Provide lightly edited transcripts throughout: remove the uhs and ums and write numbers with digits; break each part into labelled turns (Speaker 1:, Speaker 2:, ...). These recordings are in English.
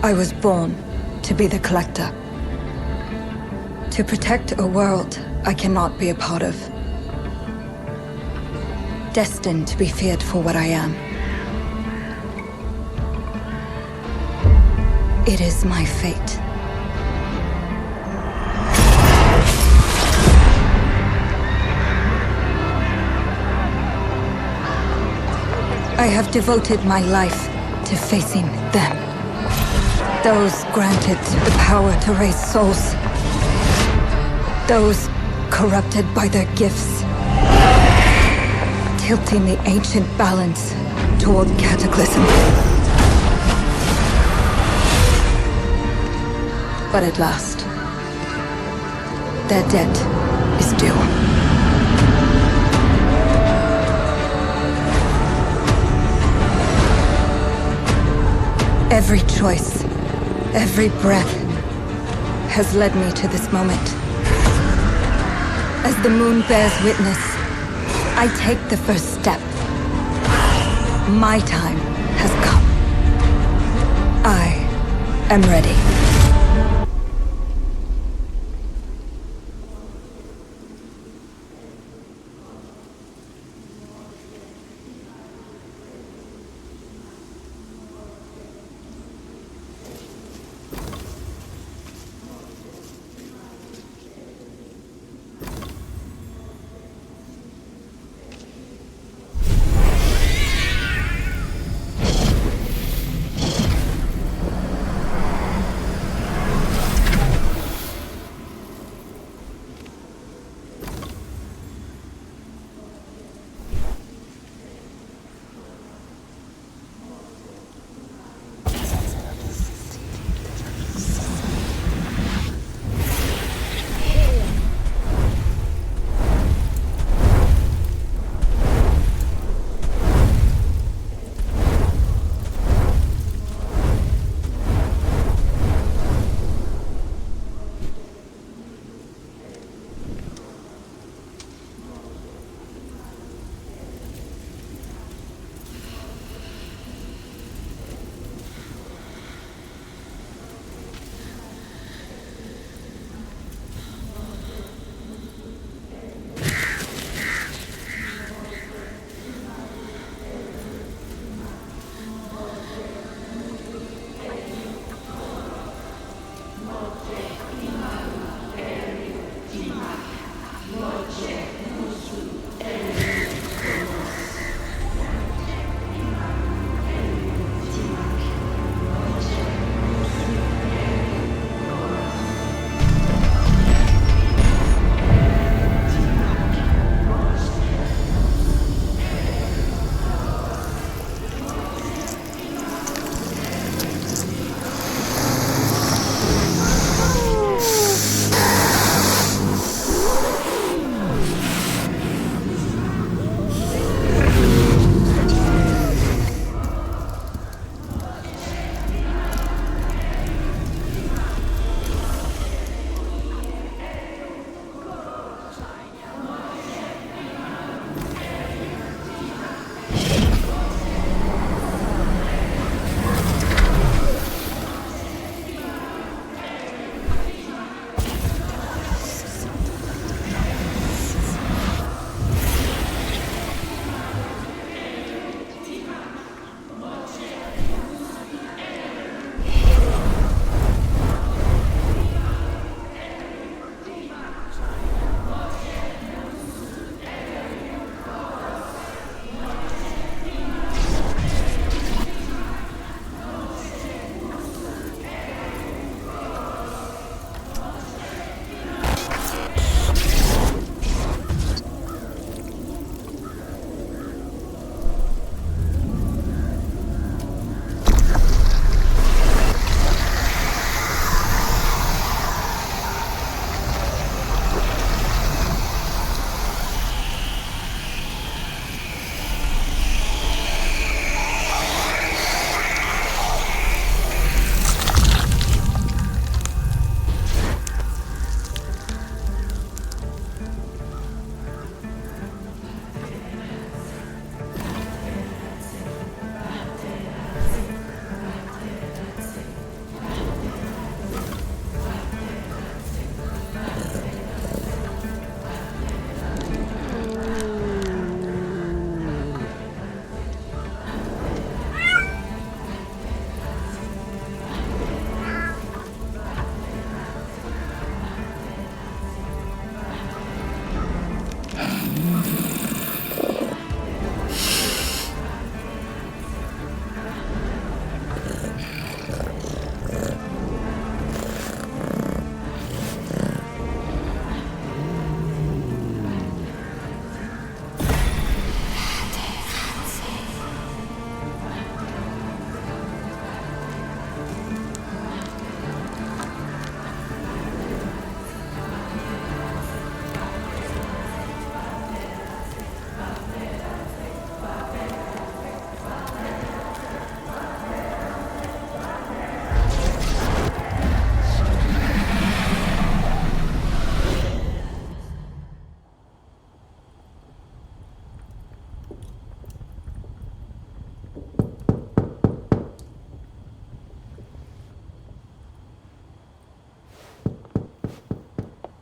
Speaker 1: I was born to be the collector. To protect a world I cannot be a part of. Destined to be feared for what I am. It is my fate. I have devoted my life to facing them. Those granted the power to raise souls. Those corrupted by their gifts. Tilting the ancient balance toward cataclysm. But at last, their debt is due. Every choice, every breath has led me to this moment. As the moon bears witness, I take the first step. My time has come. I am ready.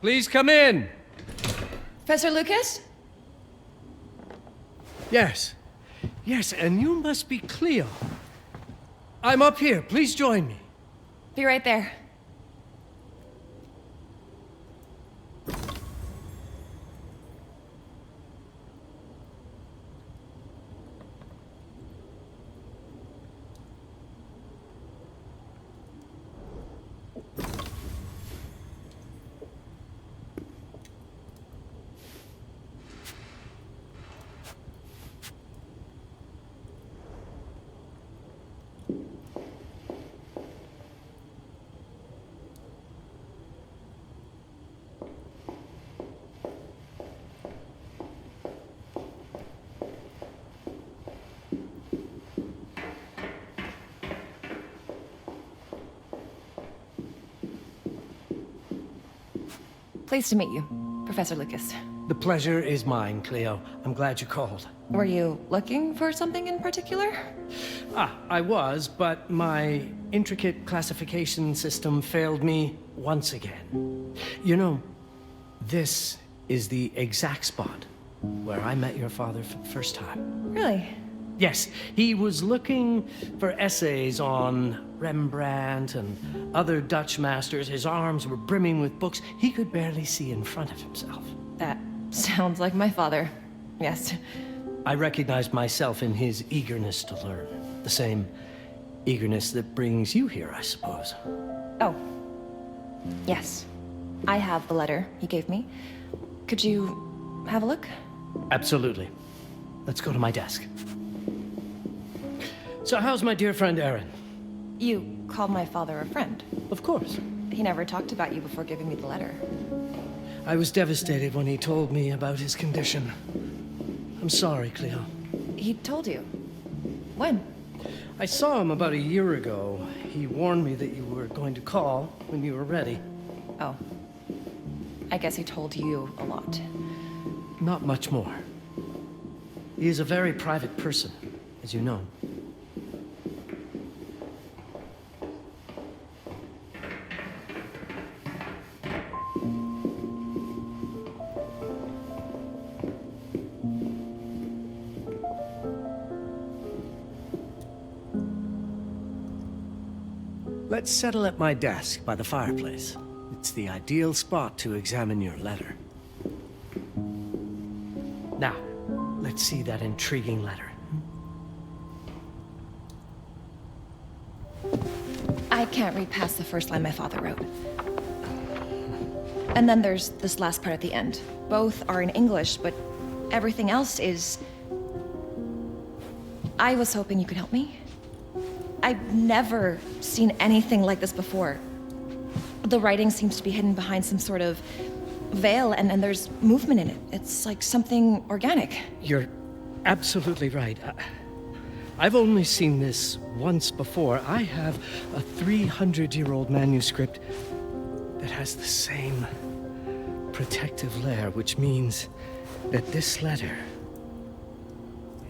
Speaker 2: Please come in.
Speaker 3: Professor Lucas?
Speaker 2: Yes. Yes, and you must be Cleo. I'm up here. Please join me.
Speaker 3: Be right there. Pleased to meet you, Professor Lucas.
Speaker 2: The pleasure is mine, Cleo. I'm glad you called.
Speaker 3: Were you looking for something in particular?
Speaker 2: I was, but my intricate classification system failed me once again. You know, this is the exact spot where I met your father for the first time.
Speaker 3: Really?
Speaker 2: Yes, he was looking for essays on Rembrandt and other Dutch masters. His arms were brimming with books. He could barely see in front of himself.
Speaker 3: That sounds like my father. Yes.
Speaker 2: I recognized myself in his eagerness to learn. The same eagerness that brings you here, I suppose.
Speaker 3: Oh. Yes. I have the letter he gave me. Could you have a look?
Speaker 2: Absolutely. Let's go to my desk. So how's my dear friend Aaron?
Speaker 3: You called my father a friend.
Speaker 2: Of course.
Speaker 3: He never talked about you before giving me the letter.
Speaker 2: I was devastated when he told me about his condition. I'm sorry, Cleo.
Speaker 3: He told you? When?
Speaker 2: I saw him about a year ago. He warned me that you were going to call when you were ready.
Speaker 3: Oh. I guess he told you a lot.
Speaker 2: Not much more. He is a very private person, as you know. Let's settle at my desk by the fireplace. It's the ideal spot to examine your letter. Now, let's see that intriguing letter.
Speaker 3: I can't read past the first line my father wrote. And then there's this last part at the end. Both are in English, but everything else is... I was hoping you could help me. I've never seen anything like this before. The writing seems to be hidden behind some sort of veil, and there's movement in it. It's like something organic.
Speaker 2: You're absolutely right. I've only seen this once before. I have a 300-year-old manuscript that has the same protective layer, which means that this letter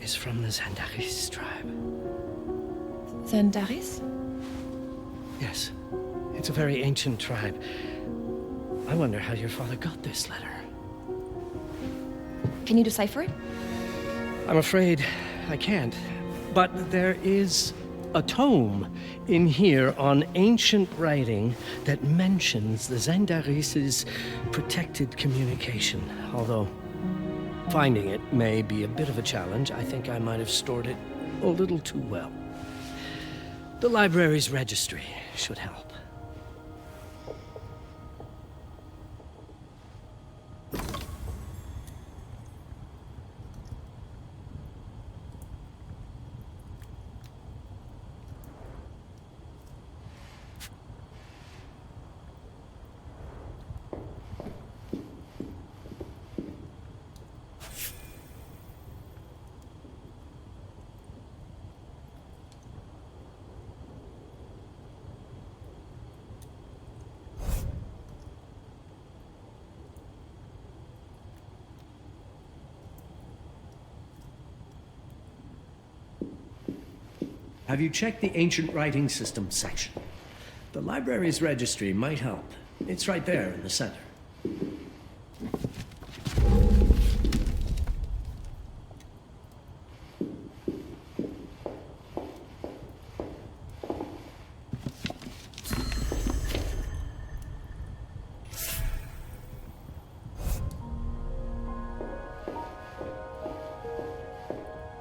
Speaker 2: is from the Zandaris tribe.
Speaker 3: Zandaris?
Speaker 2: Yes. It's a very ancient tribe. I wonder how your father got this letter.
Speaker 3: Can you decipher it?
Speaker 2: I'm afraid I can't. But there is a tome in here on ancient writing that mentions the Zandaris' protected communication. Although finding it may be a bit of a challenge. I think I might have stored it a little too well. The library's registry should help. Have you checked the ancient writing system section? The library's registry might help. It's right there in the center.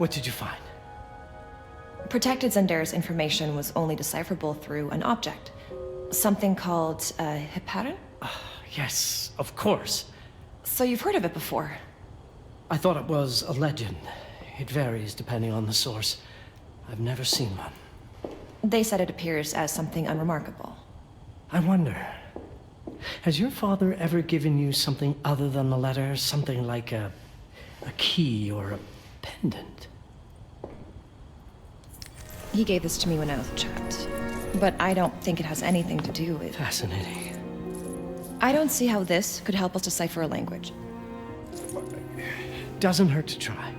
Speaker 2: What did you find?
Speaker 3: Protected Zendare's information was only decipherable through an object. Something called a heparin?
Speaker 2: Yes, of course.
Speaker 3: So you've heard of it before?
Speaker 2: I thought it was a legend. It varies depending on the source. I've never seen one.
Speaker 3: They said it appears as something unremarkable.
Speaker 2: I wonder, has your father ever given you something other than the letter? Something like a key or a pendant?
Speaker 3: He gave this to me when I was a child. But I don't think it has anything to do with...
Speaker 2: Fascinating.
Speaker 3: I don't see how this could help us decipher a language.
Speaker 2: Doesn't hurt to try.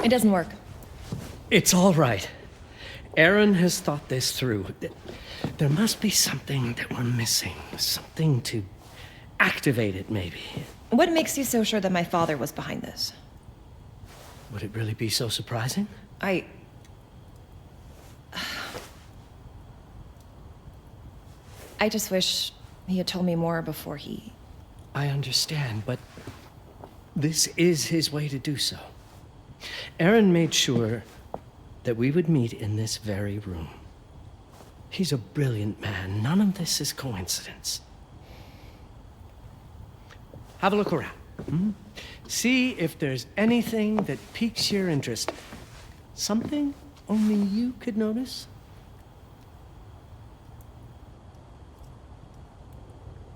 Speaker 3: It doesn't work.
Speaker 2: It's all right. Aaron has thought this through. There must be something that we're missing. Something to activate it, maybe.
Speaker 3: What makes you so sure that my father was behind this?
Speaker 2: Would it really be so surprising?
Speaker 3: I just wish he had told me more before he...
Speaker 2: I understand, but this is his way to do so. Aaron made sure that we would meet in this very room. He's a brilliant man. None of this is coincidence. Have a look around. See if there's anything that piques your interest. Something only you could notice?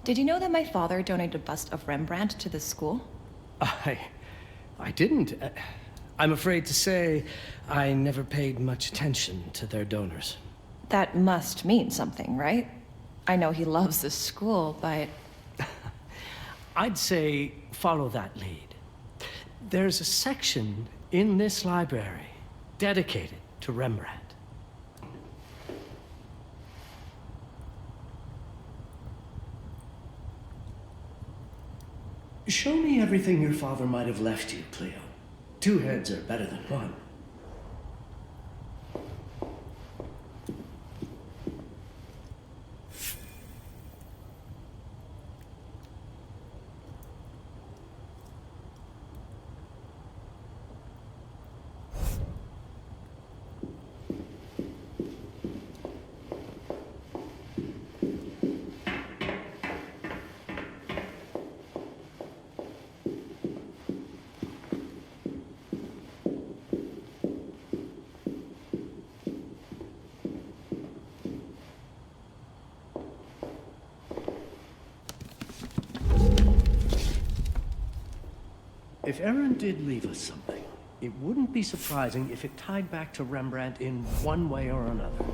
Speaker 3: Did you know that my father donated a bust of Rembrandt to this school?
Speaker 2: I didn't. I'm afraid to say I never paid much attention to their donors.
Speaker 3: That must mean something, right? I know he loves this school, but...
Speaker 2: I'd say follow that lead. There's a section in this library dedicated to Rembrandt. Show me everything your father might have left you, Cleo. 2 heads are better than 1. If Aaron did leave us something, it wouldn't be surprising if it tied back to Rembrandt in one way or another.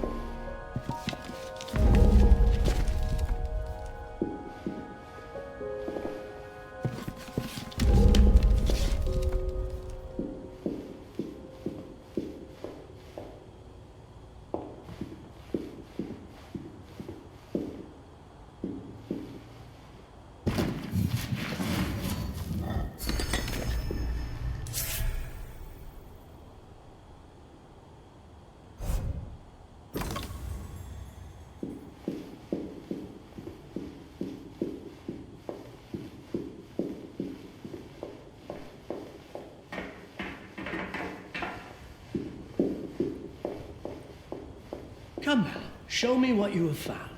Speaker 2: Come now, show me what you have found.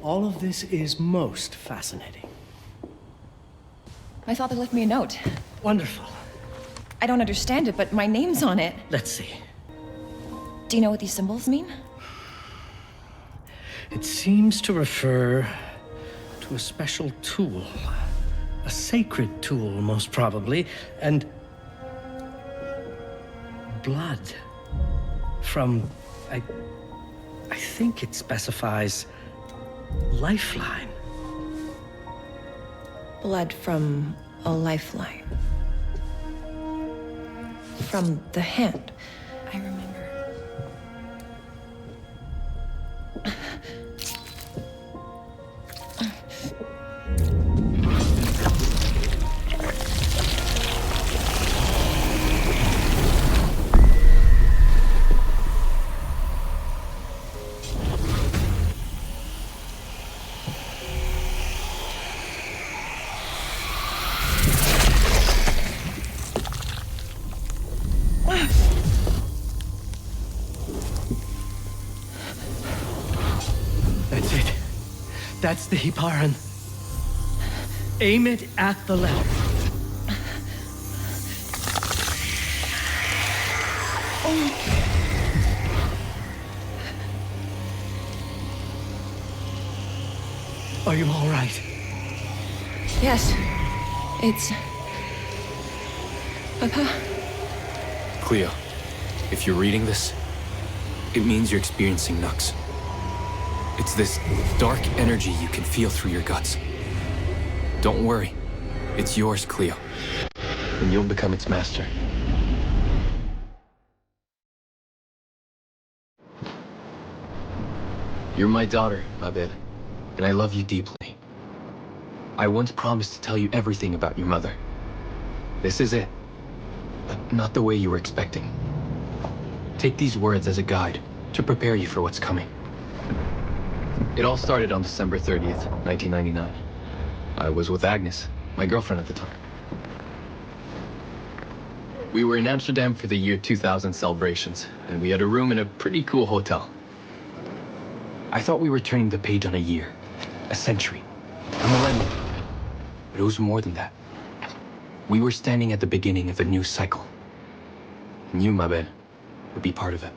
Speaker 2: All of this is most fascinating.
Speaker 3: My father left me a note.
Speaker 2: Wonderful.
Speaker 3: I don't understand it, but my name's on it.
Speaker 2: Let's see.
Speaker 3: Do you know what these symbols mean?
Speaker 2: It seems to refer to a special tool. A sacred tool, most probably, and blood from, I think it specifies lifeline.
Speaker 3: Blood from a lifeline. From the hand. I remember.
Speaker 2: That's the Hiparan. Aim it at the letter. Are you all right?
Speaker 3: Yes. It's... Papa?
Speaker 4: Cleo, if you're reading this, it means you're experiencing Nux. It's this dark energy you can feel through your guts. Don't worry. It's yours, Cleo. And you'll become its master. You're my daughter, Mabel, and I love you deeply. I once promised to tell you everything about your mother. This is it, but not the way you were expecting. Take these words as a guide to prepare you for what's coming. It all started on December 30th, 1999. I was with Agnes, my girlfriend at the time. We were in Amsterdam for the year 2000 celebrations, and we had a room in a pretty cool hotel. I thought we were turning the page on a year, a century, a millennium. But it was more than that. We were standing at the beginning of a new cycle. And you, Mabel, would be part of it.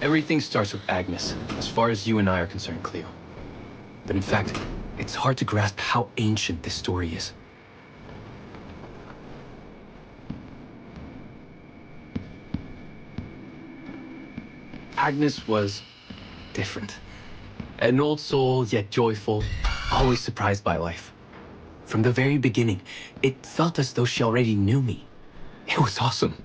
Speaker 4: Everything starts with Agnes, as far as you and I are concerned, Cleo. But in fact, it's hard to grasp how ancient this story is. Agnes was different. An old soul, yet joyful, always surprised by life. From the very beginning, it felt as though she already knew me. It was awesome.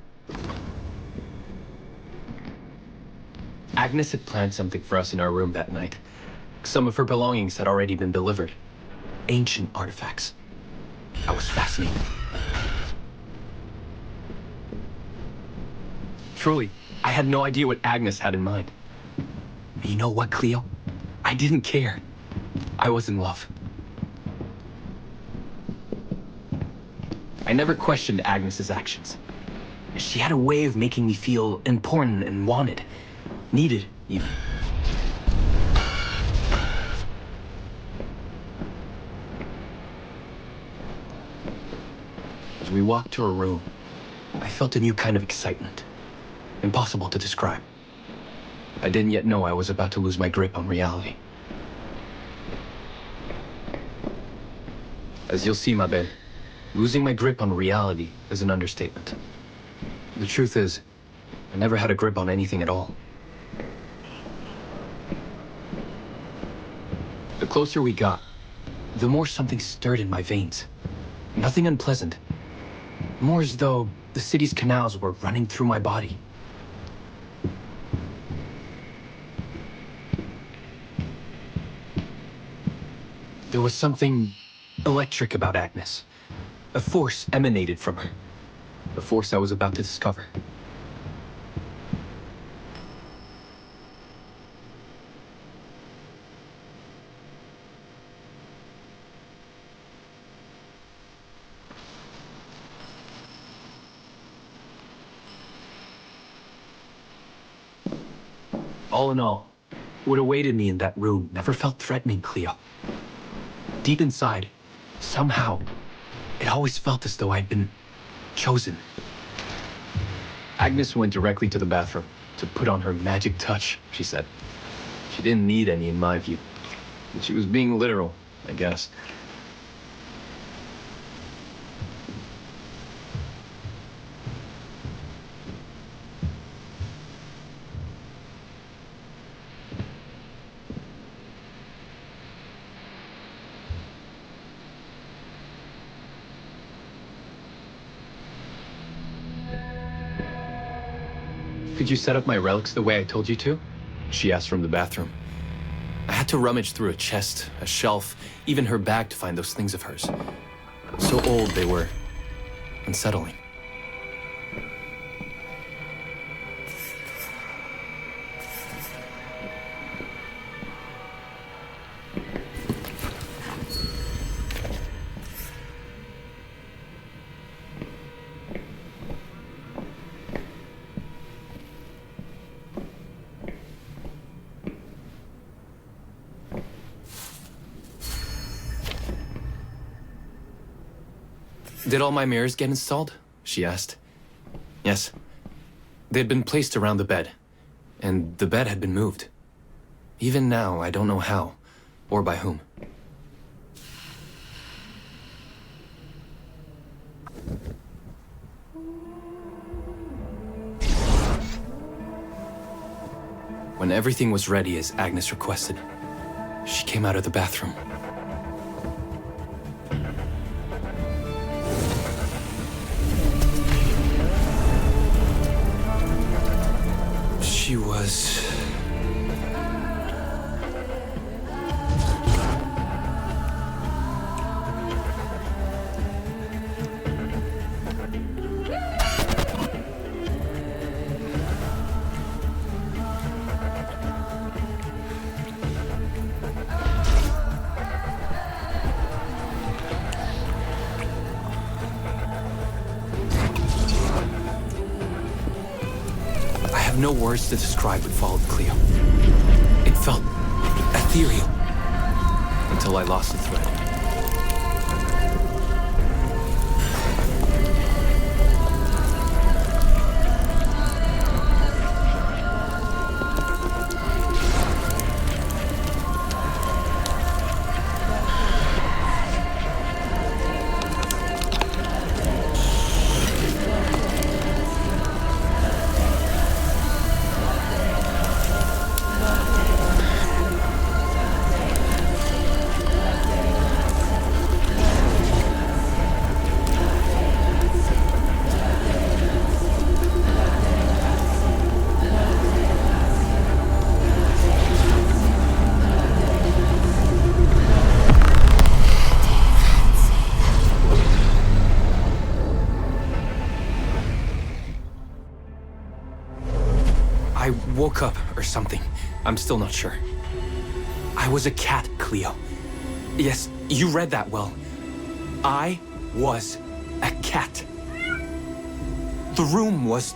Speaker 4: Agnes had planned something for us in our room that night. Some of her belongings had already been delivered. Ancient artifacts. I was fascinated. Truly, I had no idea what Agnes had in mind. And you know what, Cleo? I didn't care. I was in love. I never questioned Agnes's actions. She had a way of making me feel important and wanted. Needed, even. As we walked to her room, I felt a new kind of excitement. Impossible to describe. I didn't yet know I was about to lose my grip on reality. As you'll see, Mabel, losing my grip on reality is an understatement. The truth is, I never had a grip on anything at all. The closer we got, the more something stirred in my veins. Nothing unpleasant. More as though the city's canals were running through my body. There was something electric about Agnes. A force emanated from her. The force I was about to discover. All in all, what awaited me in that room never felt threatening, Cleo. Deep inside, somehow, it always felt as though I'd been chosen. Agnes went directly to the bathroom to put on her magic touch, she said. She didn't need any, in my view. And she was being literal, I guess. Could you set up my relics the way I told you to? She asked from the bathroom. I had to rummage through a chest, a shelf, even her bag to find those things of hers. So old they were. Unsettling. Did all my mirrors get installed? She asked. Yes. They had been placed around the bed, and the bed had been moved. Even now, I don't know how, or by whom. When everything was ready as Agnes requested, she came out of the bathroom. She was... no words to describe what followed Cleo. It felt ethereal until I lost the thread. I woke up or something. I'm still not sure. I was a cat, Cleo. Yes, you read that well. I was a cat. The room was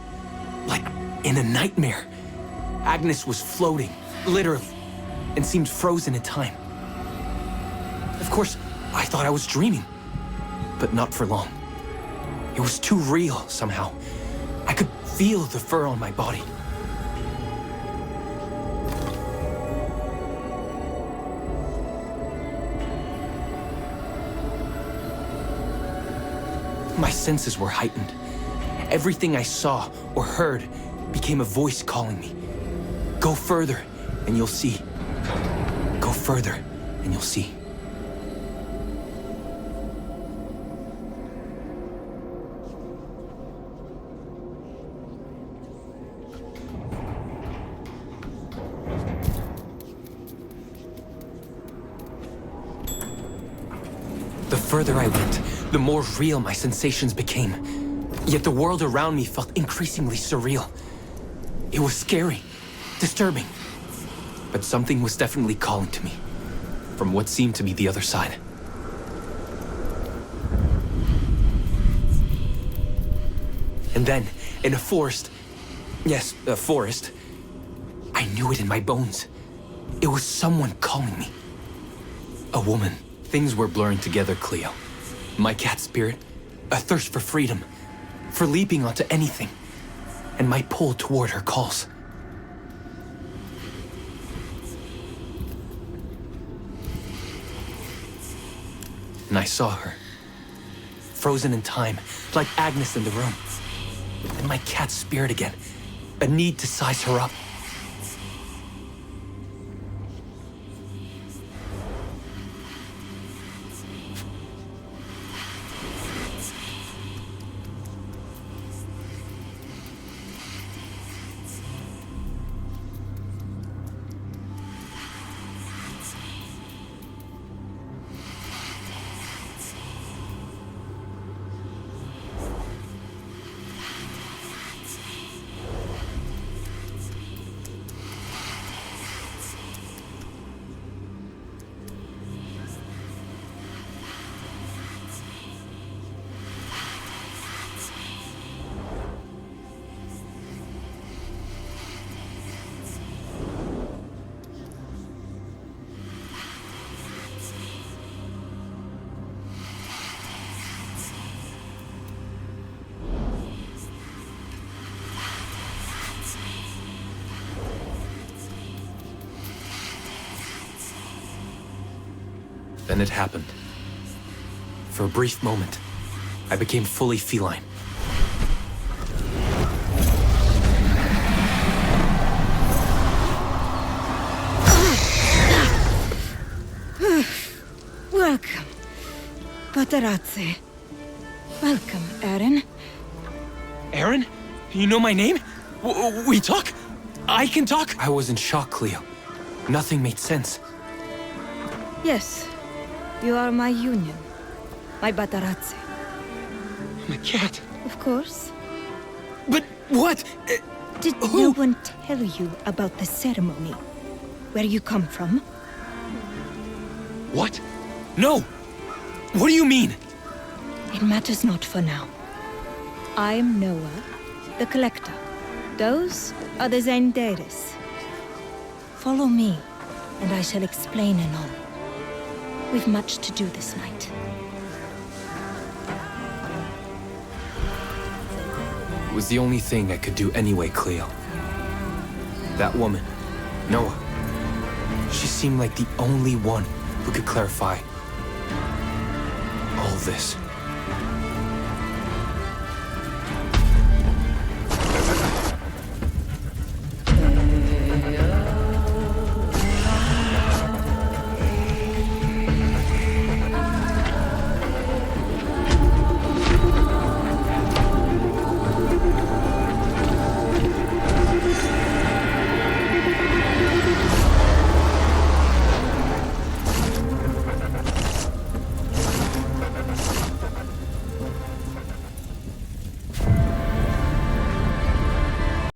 Speaker 4: like in a nightmare. Agnes was floating, literally, and seemed frozen in time. Of course, I thought I was dreaming, but not for long. It was too real somehow. I could feel the fur on my body. My senses were heightened. Everything I saw or heard became a voice calling me. Go further, and you'll see. Go further, and you'll see. The further I went, the more real my sensations became. Yet the world around me felt increasingly surreal. It was scary, disturbing. But something was definitely calling to me, from what seemed to be the other side. And then, in a forest, yes, a forest, I knew it in my bones. It was someone calling me. A woman. Things were blurring together, Cleo. My cat spirit, a thirst for freedom, for leaping onto anything, and my pull toward her calls. And I saw her, frozen in time, like Agnes in the room. And my cat spirit again, a need to size her up. Then it happened. For a brief moment, I became fully feline.
Speaker 1: Welcome, Patrice. Welcome, Aaron.
Speaker 5: Aaron? You know my name? We talk? I can talk?
Speaker 4: I was in shock, Cleo. Nothing made sense.
Speaker 1: Yes, you are my union. My Patrice.
Speaker 5: My cat.
Speaker 1: Of course.
Speaker 5: But what?
Speaker 1: Did no one tell you about the ceremony? Where you come from?
Speaker 5: What? No! What do you mean?
Speaker 1: It matters not for now. I'm Noah, the Collector. Those are the Zendaris. Follow me, and I shall explain anon. We've much to do this night.
Speaker 4: It was the only thing I could do anyway, Cleo. That woman, Noah, she seemed like the only one who could clarify all this.